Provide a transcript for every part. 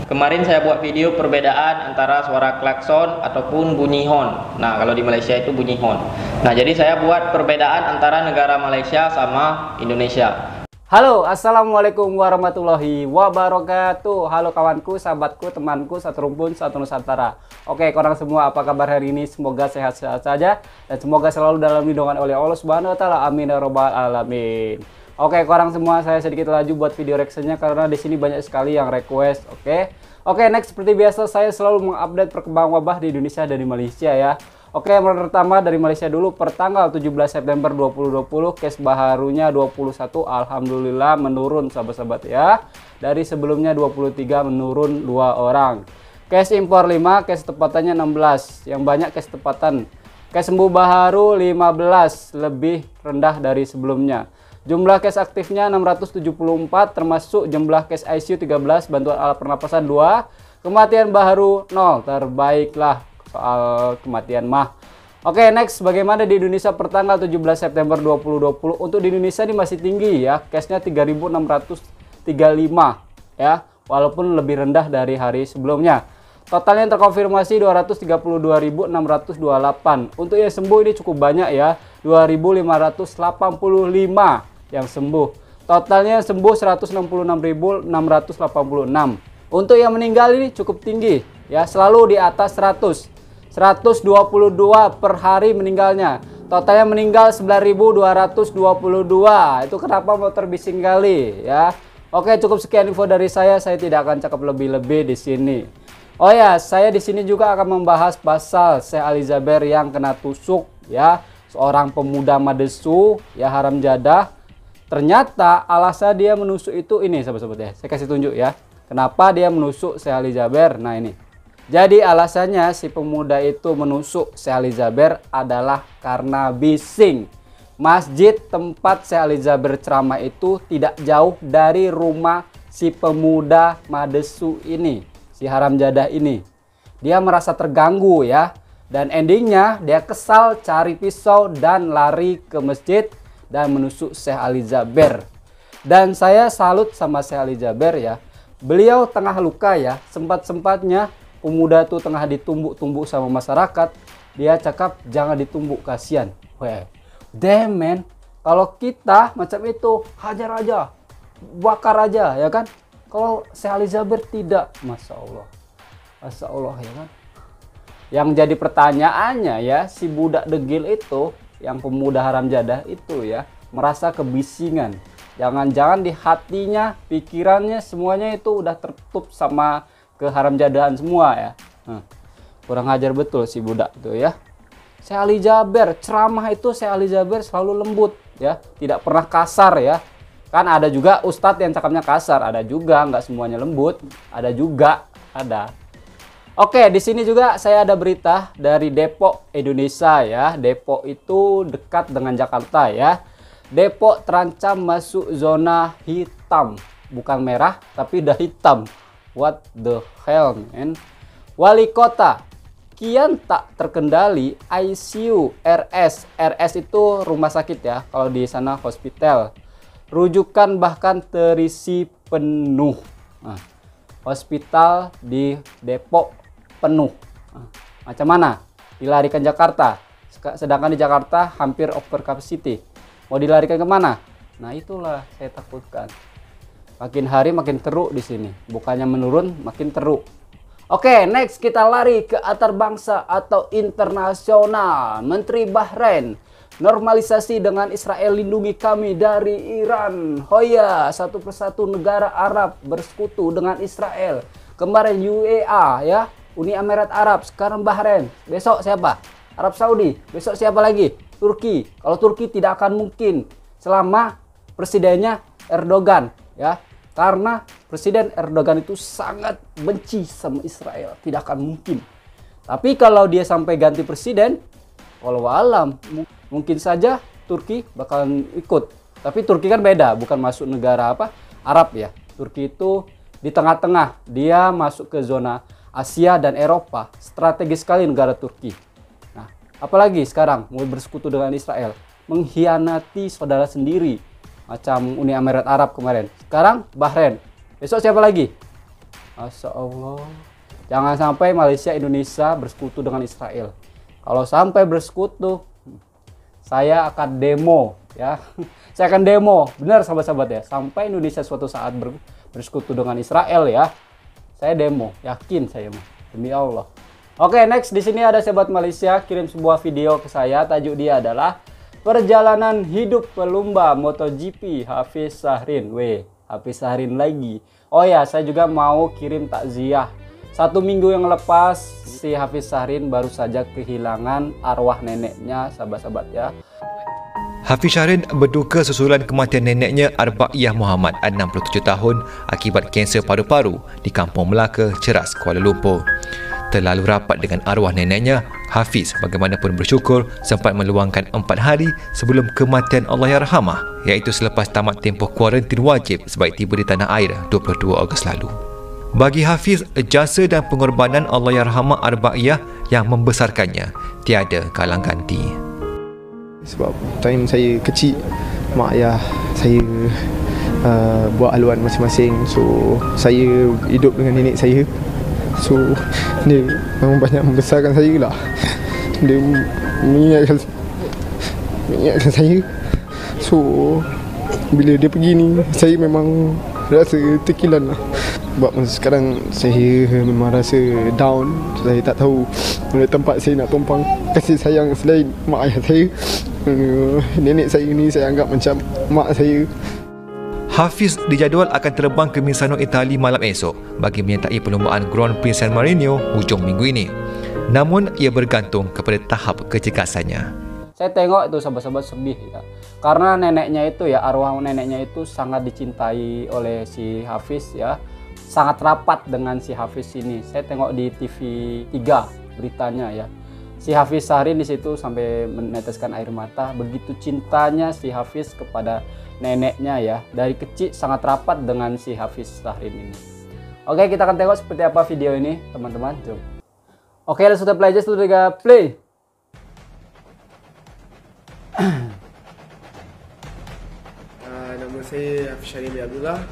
Kemarin saya buat video perbedaan antara suara klakson ataupun bunyi horn. Nah, kalau di Malaysia itu bunyi horn. Nah, jadi saya buat perbedaan antara negara Malaysia sama Indonesia. Halo, assalamualaikum warahmatullahi wabarakatuh. Halo kawanku, sahabatku, temanku, satu rumpun, satu Nusantara. Oke, korang semua apa kabar hari ini? Semoga sehat-sehat saja dan semoga selalu dalam lindungan oleh Allah Subhanahu wa taala. Amin ya rabbal alamin. Oke, korang semua, saya sedikit laju buat video reaksinya karena di sini banyak sekali yang request. Oke, next seperti biasa saya selalu mengupdate perkembangan wabah di Indonesia dan di Malaysia ya. Oke, yang pertama dari Malaysia dulu, per tanggal 17 September 2020 case barunya 21, alhamdulillah menurun sahabat-sahabat ya. Dari sebelumnya 23 menurun 2 orang. Case impor 5, case tepatannya 16. Yang banyak case tepatan. Case sembuh baru 15, lebih rendah dari sebelumnya. Jumlah case aktifnya 674, termasuk jumlah case ICU 13, bantuan alat pernapasan 2, kematian baru 0, terbaiklah soal kematian mah. Oke, next, bagaimana di Indonesia per tanggal 17 September 2020? Untuk di Indonesia ini masih tinggi ya, case-nya 3.635 ya, walaupun lebih rendah dari hari sebelumnya. Totalnya yang terkonfirmasi 232.628. Untuk yang sembuh ini cukup banyak ya, 2.585 yang sembuh. Totalnya sembuh 166.686. Untuk yang meninggal ini cukup tinggi ya, selalu di atas 100. 122 per hari meninggalnya. Totalnya meninggal 9.222. Itu kenapa motor bising kali ya. Oke, cukup sekian info dari saya tidak akan cakap lebih-lebih di sini. Oh ya, saya di sini juga akan membahas pasal Syekh Ali Jaber yang kena tusuk ya, seorang pemuda Madesu ya, haram jadah. Ternyata alasan dia menusuk itu ini sahabat-sahabat ya. Saya kasih tunjuk ya. Kenapa dia menusuk Syekh Ali Jaber? Nah ini. Jadi alasannya si pemuda itu menusuk Syekh Ali Jaber adalah karena bising. Masjid tempat Syekh Ali Jaber ceramah itu tidak jauh dari rumah si pemuda Madesu ini, si haram jadah ini. Dia merasa terganggu ya, dan endingnya dia kesal, cari pisau dan lari ke masjid dan menusuk Syekh Ali Jaber. Dan saya salut sama Syekh Ali Jaber ya. Beliau tengah luka ya, sempat-sempatnya pemuda itu tengah ditumbuk-tumbuk sama masyarakat, dia cakap jangan ditumbuk, kasihan. Weh, damn man, kalau kita macam itu hajar aja, bakar aja ya kan. Kalau Syekh Ali Jaber tidak, masya Allah ya kan. Yang jadi pertanyaannya ya, si budak degil itu, yang pemuda haram jadah itu ya, merasa kebisingan. Jangan-jangan di hatinya, pikirannya semuanya itu udah tertutup sama keharam jadahan semua ya. Kurang ajar betul si budak itu ya. Syekh Ali Jaber ceramah itu, Syekh Ali Jaber selalu lembut ya, tidak pernah kasar ya. Kan ada juga ustadz yang cakapnya kasar, ada juga, nggak semuanya lembut, ada juga, ada. Oke, di sini juga saya ada berita dari Depok, Indonesia ya. Depok itu dekat dengan Jakarta ya. Depok terancam masuk zona hitam, bukan merah tapi udah hitam. What the hell man. Wali kota kian tak terkendali, ICU, RS itu rumah sakit ya, kalau di sana hospital. Rujukan bahkan terisi penuh. Hospital di Depok penuh. Macam mana? Dilarikan Jakarta. Sedangkan di Jakarta hampir over capacity. Mau dilarikan kemana? Nah itulah saya takutkan. Makin hari makin teruk di sini. Bukannya menurun, makin teruk. Oke, next kita lari ke antarbangsa atau internasional. Menteri Bahrain, normalisasi dengan Israel, lindungi kami dari Iran. Oh ya, satu persatu negara Arab bersekutu dengan Israel. Kemarin UEA ya, Uni Emirat Arab, sekarang Bahrain. Besok siapa? Arab Saudi. Besok siapa lagi? Turki. Kalau Turki tidak akan mungkin selama presidennya Erdogan ya. Karena Presiden Erdogan itu sangat benci sama Israel, tidak akan mungkin. Tapi kalau dia sampai ganti presiden, walau alam, mungkin saja Turki bakalan ikut. Tapi Turki kan beda, bukan masuk negara apa Arab ya. Turki itu di tengah-tengah, dia masuk ke zona Asia dan Eropa. Strategis sekali negara Turki. Nah, apalagi sekarang mau bersekutu dengan Israel, mengkhianati saudara sendiri. Macam Uni Emirat Arab kemarin. Sekarang Bahrain. Besok siapa lagi? Masya Allah. Jangan sampai Malaysia Indonesia bersekutu dengan Israel. Kalau sampai bersekutu, saya akan demo ya. Saya akan demo, benar sahabat-sahabat ya. Sampai Indonesia suatu saat bersekutu dengan Israel ya. Saya demo, yakin saya mah. Demi Allah. Oke, next di sini ada sahabat Malaysia kirim sebuah video ke saya. Tajuk dia adalah perjalanan hidup pelumba MotoGP Hafiz Syahrin. Hafiz Syahrin lagi. Oh ya, saya juga mau kirim takziah. 1 minggu yang lepas si Hafiz Syahrin baru saja kehilangan arwah neneknya, sahabat-sahabat ya. Hafiz Syahrin berduka susulan kematian neneknya Arba'iyah Muhammad 67 tahun akibat kanser paru-paru di Kampung Melaka, Ceras, Kuala Lumpur. Terlalu rapat dengan arwah neneknya, Hafiz bagaimanapun bersyukur sempat meluangkan 4 hari sebelum kematian Allahyarhamah, iaitu selepas tamat tempoh kuarantin wajib sebaik tiba di tanah air 22 Ogos lalu. Bagi Hafiz, jasa dan pengorbanan Allahyarhamah Arba'iyah yang membesarkannya tiada kalang ganti. Sebab time saya kecil, mak ayah saya buat haluan masing-masing. So saya hidup dengan nenek saya. So dia memang banyak membesarkan saya lah. Dia mengingatkan saya. So bila dia pergi ni, saya memang rasa terkilan lah. Sebab masa sekarang saya memang rasa down. Saya tak tahu mana tempat saya nak tumpang kasih sayang selain mak ayah saya. Nenek saya ni saya anggap macam mak saya. Hafiz dijadual akan terbang ke Misano, Itali malam esok bagi menyertai perlumbaan Grand Prix San Marino hujung minggu ini. Namun ia bergantung kepada tahap kecergasannya. Saya tengok itu sahabat-sahabat sedih ya. Karena neneknya itu ya, arwah neneknya itu sangat dicintai oleh si Hafiz ya. Sangat rapat dengan si Hafiz ini. Saya tengok di TV 3 beritanya ya. Si Hafiz Syahrin di situ sampai meneteskan air mata. Begitu cintanya si Hafiz kepada neneknya ya. Dari kecil sangat rapat dengan si Hafiz Syahrin ini. Oke, kita akan tengok seperti apa video ini teman-teman. Oke, sudah play aja, sudah play. Nama saya Hafiz Syahrin bin Abdullah.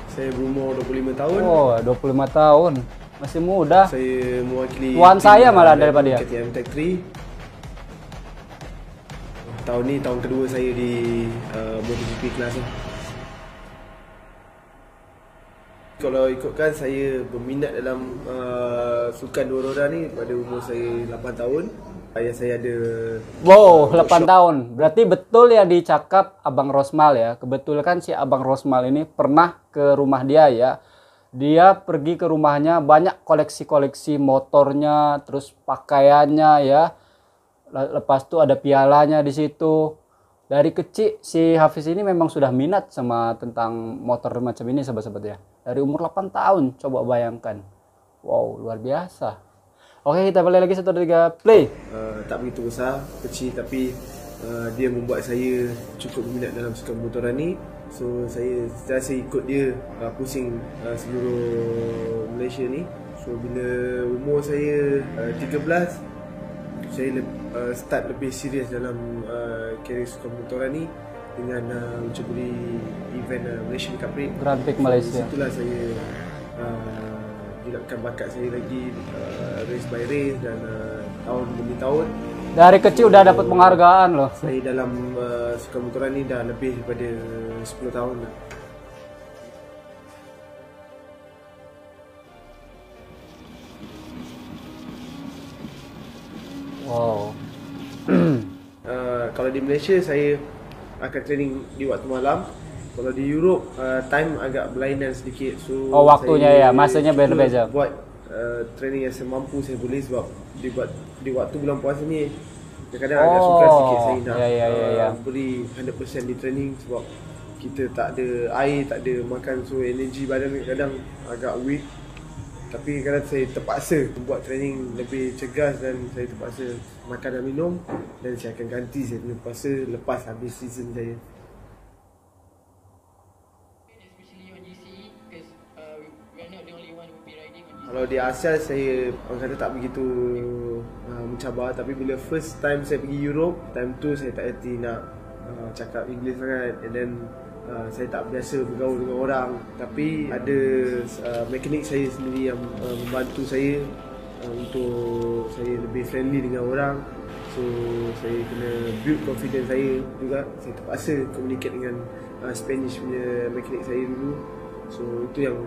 Saya berumur 25 tahun. Oh, 25 tahun. Masih muda. Saya mewakili tuan saya malah daripada dia. KTM Tech 3. Tahun ni tahun kedua saya di MotoGP kelas ni. Kalau ikutkan saya berminat dalam sukan dua roda ni pada umur saya 8 tahun. Ayah saya ada 8 tahun. Berarti betul yang dicakap Abang Rosmal ya. Kebetulan kan si Abang Rosmal ini pernah ke rumah dia ya. Dia pergi ke rumahnya, banyak koleksi-koleksi motornya, terus pakaiannya ya. Lepas itu ada pialanya di situ. Dari kecil si Hafiz ini memang sudah minat sama tentang motor macam ini sahabat-sahabat ya. Dari umur 8 tahun, coba bayangkan. Wow, luar biasa. Oke, kita balik lagi 1, 2, 3, play. Tak begitu besar, kecil, tapi dia membuat saya cukup minat dalam sukan motoran ni. So saya ikut dia pusing seluruh Malaysia ni. So bila umur saya 13, saya start lebih serius dalam karier sukan motoran ni dengan mencuburi event Malaysian Cup Prix. Grand Prix Malaysia. Itulah saya dilakukan bakat saya lagi race by race dan tahun demi tahun. Dari kecil udah dapat penghargaan loh. Saya dalam sukan motoran ni dah lebih daripada 10 tahun dah. Wow. Kalau di Malaysia saya akan training di waktu malam. Kalau di Europe time agak berlainan sedikit. So waktunya ya, masanya berbeza. Buat training yang semampu saya boleh sebab di waktu bulan puasa ni kadang-kadang agak sukar sikit saya nak beri 100% di training sebab kita tak ada air, tak ada makan, so energi badan kadang agak weak. Tapi kadang saya terpaksa buat training lebih cergas dan saya terpaksa makan dan minum, dan saya akan ganti saya punya puasa lepas habis season saya. Kalau di Asia saya orang kata tak begitu mencabar, tapi bila first time saya pergi Europe, time tu saya tak erti nak cakap English sangat, and then saya tak biasa bergaul dengan orang, tapi ada mekanik saya sendiri yang membantu saya untuk saya lebih friendly dengan orang. So saya kena build confidence saya juga. Saya terpaksa communicate dengan Spanish punya mekanik saya dulu. So itu yang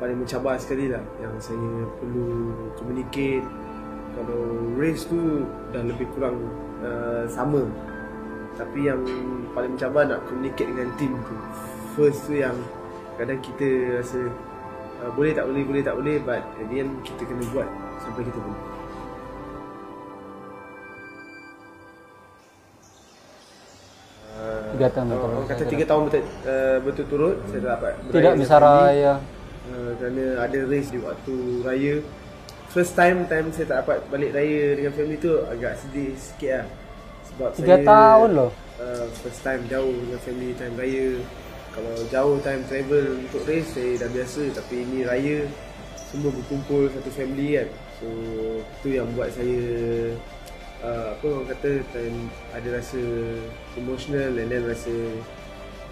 paling mencabar sekali lah, yang saya perlu communicate. Kalau race tu dah lebih kurang sama, tapi yang paling mencabar nak communicate dengan team tu. First tu yang kadang kita rasa boleh tak boleh, but at the end kita kena buat sampai kita boleh. Orang kata 3 tahun berturut-turut saya dapat tidak bisa raya. Kerana ada race di waktu raya. First time saya tak dapat balik raya dengan family tu agak sedih sikit lah. Sebab 3 tahun loh. First time jauh dengan family time raya. Kalau jauh time travel untuk race saya dah biasa, tapi ini raya semua berkumpul satu family kan. So tu yang buat saya apa orang kata time ada rasa emotional and then rasa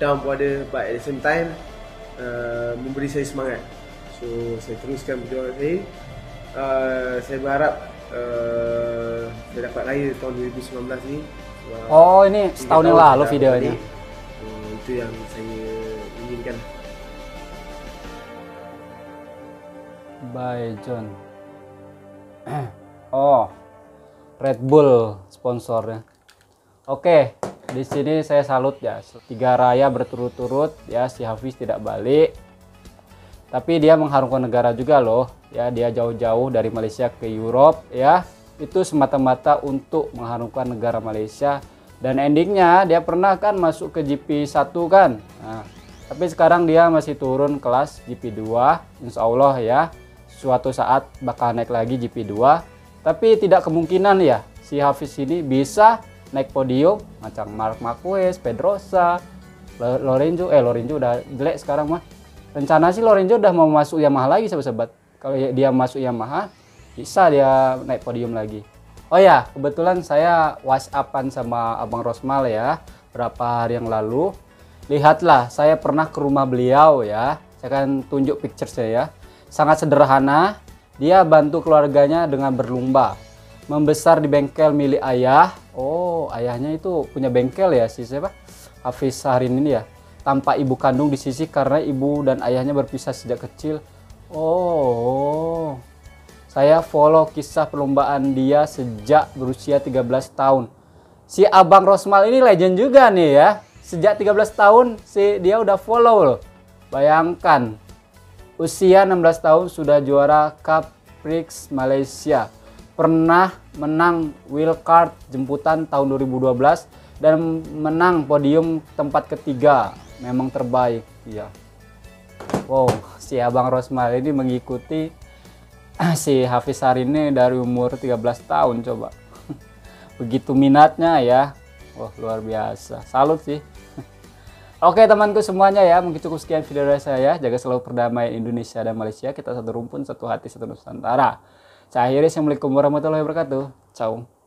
down pun ada, but at the same time memberi saya semangat. So saya teruskan perjuangan saya. Saya berharap saya dapat raya tahun 2019 ni. Oh, ini setahun yang lalu videonya. Itu yang saya inginkan. Bye John. Oh, Red Bull sponsornya. Oke, di sini saya salut ya. 3 raya berturut-turut ya, si Hafiz tidak balik. Tapi dia mengharumkan negara juga loh. Ya, dia jauh-jauh dari Malaysia ke Europe ya. Itu semata-mata untuk mengharumkan negara Malaysia. Dan endingnya dia pernah kan masuk ke GP1 kan. Nah, tapi sekarang dia masih turun kelas GP2. Insya Allah ya, suatu saat bakal naik lagi GP2. Tapi tidak kemungkinan ya si Hafiz ini bisa naik podium macam Marc Marquez, Pedrosa, Lorenzo. Lorenzo udah jelek sekarang mah. Rencana sih Lorenzo udah mau masuk Yamaha lagi sahabat-sahabat. Kalau dia masuk Yamaha bisa dia naik podium lagi. Oh ya, kebetulan saya WhatsAppan sama Abang Rosmal ya berapa hari yang lalu. Lihatlah, saya pernah ke rumah beliau ya. Saya akan tunjuk picture saya. Sangat sederhana. Dia bantu keluarganya dengan berlomba. Membesar di bengkel milik ayah. Oh, ayahnya itu punya bengkel ya si siapa? Hafiz Syahrin ini ya. Tanpa ibu kandung di sisi karena ibu dan ayahnya berpisah sejak kecil. Oh. Saya follow kisah perlombaan dia sejak berusia 13 tahun. Si Abang Rosmal ini legend juga nih ya. Sejak 13 tahun dia udah follow loh. Bayangkan. Usia 16 tahun sudah juara Cup Prix Malaysia. Pernah menang wildcard jemputan tahun 2012 dan menang podium tempat ketiga. Memang terbaik ya. Wow, si Abang Rosmal ini mengikuti si Hafiz Syahrin ini dari umur 13 tahun coba. Begitu minatnya ya. Wah, luar biasa. Salut sih. Oke temanku semuanya ya, mungkin cukup sekian video dari saya. Jaga selalu perdamaian Indonesia dan Malaysia. Kita satu rumpun, satu hati, satu Nusantara. Saya akhiri. Assalamualaikum warahmatullahi wabarakatuh. Ciao.